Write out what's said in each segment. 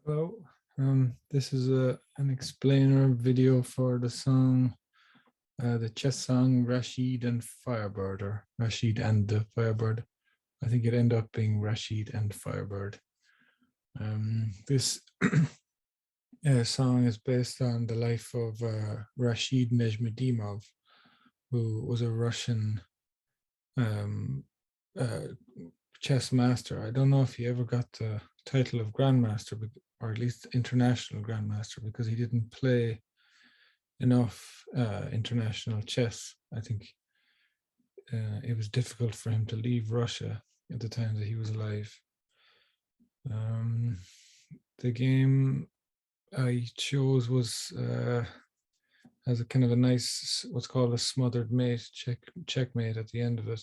Hello, this is an explainer video for the song, the chess song Rashid and Firebird, or Rashid and the Firebird. I think it ended up being Rashid and Firebird. This song is based on the life of Rashid Nezhmetdinov, who was a Russian um, uh, chess master. I don't know if he ever got the title of grandmaster, or at least international grandmaster, because he didn't play enough international chess. I think it was difficult for him to leave Russia at the time that he was alive. The game I chose was has a kind of a nice, what's called a smothered mate, checkmate at the end of it.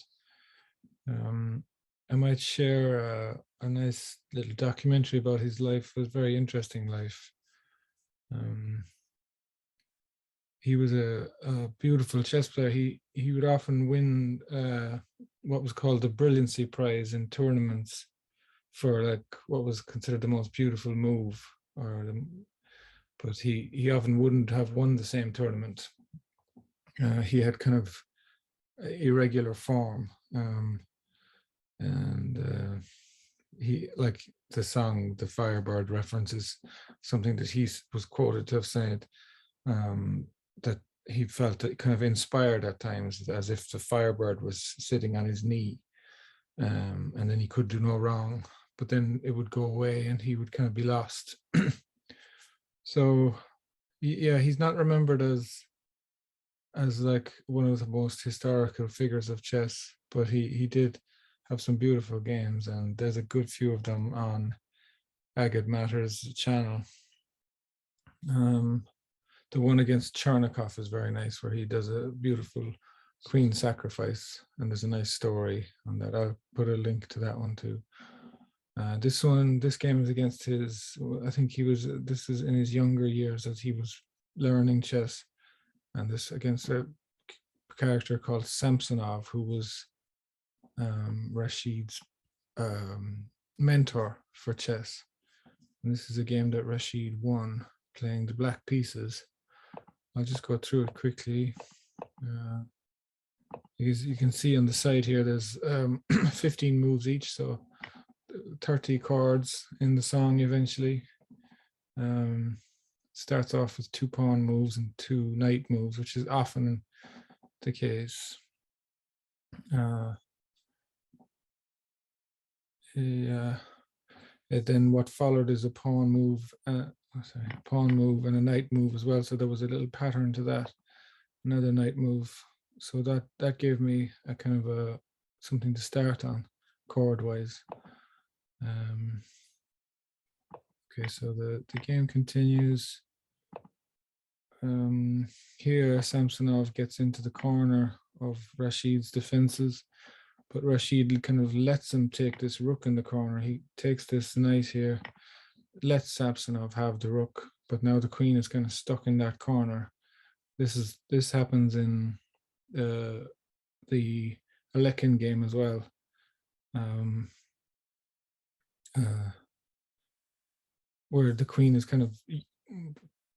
I might share a nice little documentary about his life. It was a very interesting life. He was a beautiful chess player. He would often win what was called the Brilliancy Prize in tournaments for like what was considered the most beautiful move, but he often wouldn't have won the same tournament. He had kind of irregular form, and he, like the song "The Firebird" references something that he was quoted to have said, that he felt kind of inspired at times, as if the Firebird was sitting on his knee, and then he could do no wrong, but then it would go away and he would kind of be lost. So yeah, he's not remembered as like one of the most historical figures of chess, but he did have some beautiful games, and there's a good few of them on Agate Matters channel. The one against Chernikov is very nice, where he does a beautiful queen sacrifice, and there's a nice story on that. I'll put a link to that one too. This game is against his, I think this is in his younger years as he was learning chess, and this against a character called Samsonov, who was Rashid's mentor for chess. And this is a game that Rashid won, playing the black pieces. I'll just go through it quickly. You can see on the side here, there's 15 moves each, so 30 chords in the song eventually. Starts off with 2 pawn moves and 2 knight moves, which is often the case. Then what followed is a pawn move, pawn move and a knight move as well. So there was a little pattern to that. Another knight move. So that gave me a kind of something to start on chord-wise. Okay, so the game continues. Here, Samsonov gets into the corner of Rashid's defenses, but Rashid kind of lets him take this rook in the corner. He takes this knight here, lets Samsonov have the rook, but now the queen is kind of stuck in that corner. This happens in the Alekhine game as well. Where the queen is kind of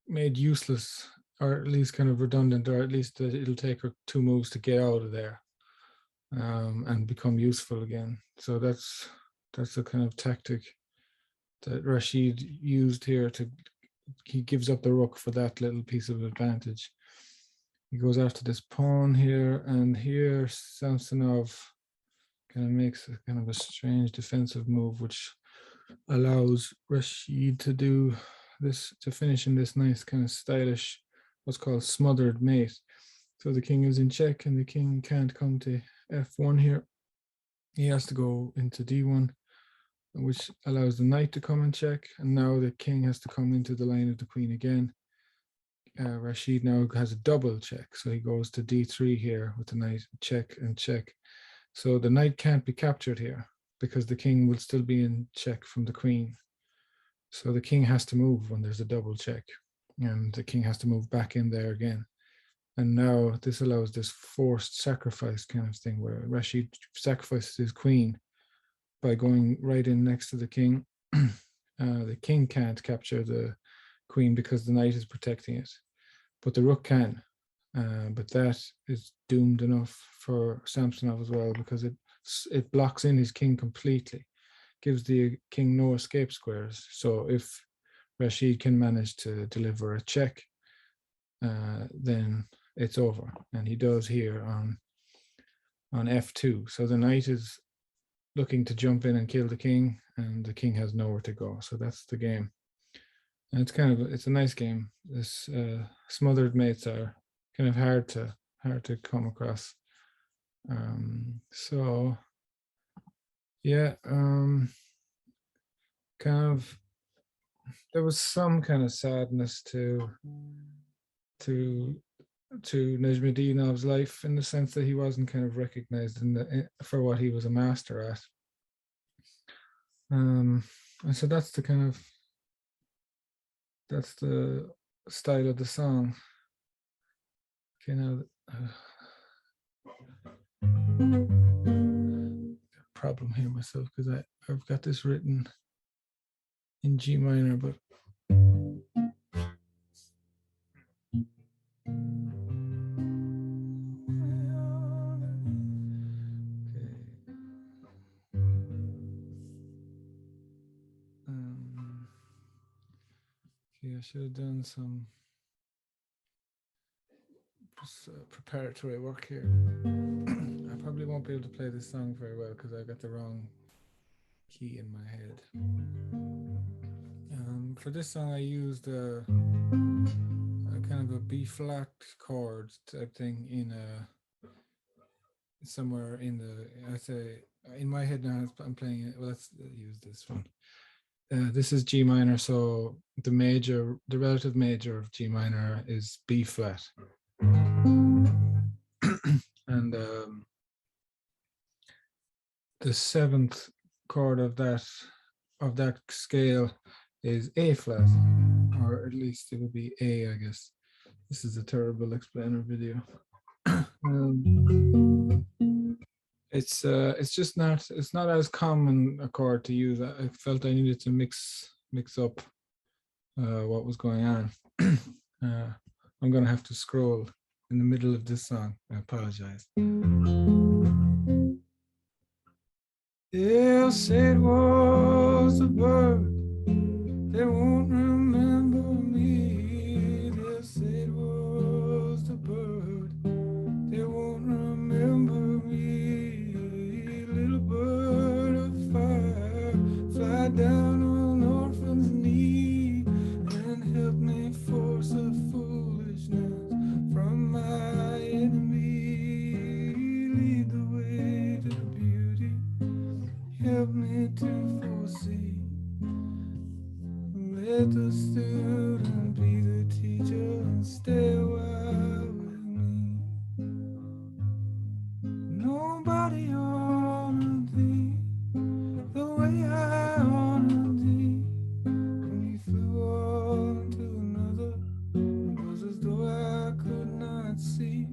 made useless, or at least kind of redundant, or at least it'll take her 2 moves to get out of there and become useful again. So that's a kind of tactic that Rashid used here. He gives up the rook for that little piece of advantage. He goes after this pawn here, and here Samsonov kind of makes a kind of a strange defensive move, which allows Rashid to do this, to finish in this nice kind of stylish, what's called smothered mate. So the king is in check, and the king can't come to f1 here. He has to go into d1, which allows the knight to come and check, and now the king has to come into the line of the queen again. Rashid now has a double check, so he goes to d3 here with the knight, check and check. So the knight can't be captured here because the king will still be in check from the queen. So the king has to move when there's a double check, and the king has to move back in there again. And now this allows this forced sacrifice kind of thing, where Rashid sacrifices his queen by going right in next to the king, The king can't capture the queen because the knight is protecting it, but the rook can. But that is doomed enough for Samsonov as well, because it blocks in his king completely, gives the king no escape squares. So if Rashid can manage to deliver a check, then it's over, and he does here on f2. So the knight is looking to jump in and kill the king, and the king has nowhere to go. So that's the game. And it's a nice game. This smothered mates are kind of hard to come across. So yeah, kind of there was some kind of sadness to Nezhmetdinov's life, in the sense that he wasn't kind of recognized for what he was a master at. And so that's the style of the song. Okay, now problem here myself, because I've got this written in G minor, but I should have done some preparatory work here. I probably won't be able to play this song very well because I got the wrong key in my head. For this song, I used a kind of a B flat chord type thing in somewhere in the. I say in my head now I'm playing it. Well, let's use this one. This is G minor, so the relative major of G minor is B flat, and the seventh chord of that scale is A flat, or at least it would be A, I guess. This is a terrible explainer video. It's not as common a chord to use. I felt I needed to mix up what was going on. I'm gonna have to scroll in the middle of this song. I apologize. They'll say it was a bird. They won't remember me. They'll say it was the bird. They won't remember me. Little bird of fire, fly down on orphan's knee and help me force the foolishness from my enemy. Lead the way to beauty. Help me to foresee. Let the student be the teacher and stay a while with me. Nobody honored thee the way I honored thee. When you flew on to another, it was as though I could not see.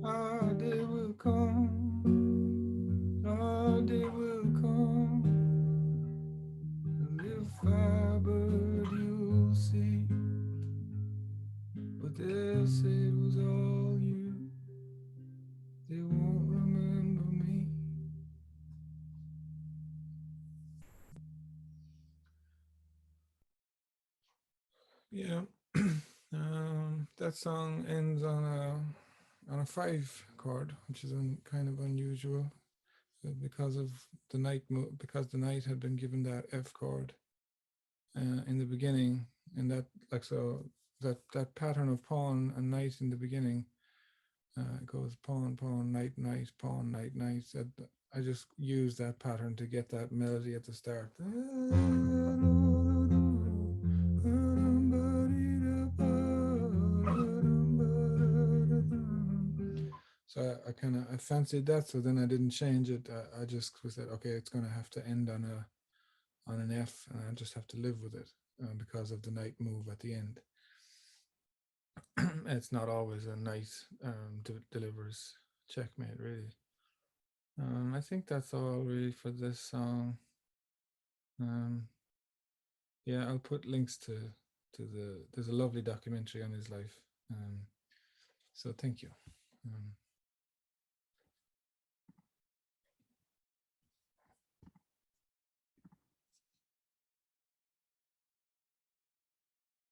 Our day will come, our day will come. Little Firebird, you'll see. But they'll say it was all you. They won't remember me. Yeah. That song ends on a 5 chord, which is kind of unusual because of the knight because the knight had been given that F chord in the beginning, and that pattern of pawn and knight in the beginning goes pawn, pawn, knight, knight, pawn, knight, knight. I just used that pattern to get that melody at the start. So I fancied that, so then I didn't change it. I just said, okay, it's going to have to end on an F, and I just have to live with it because of the knight move at the end. It's not always a knight delivers checkmate, really. I think that's all really for this song. Yeah, I'll put links to there's a lovely documentary on his life. So thank you.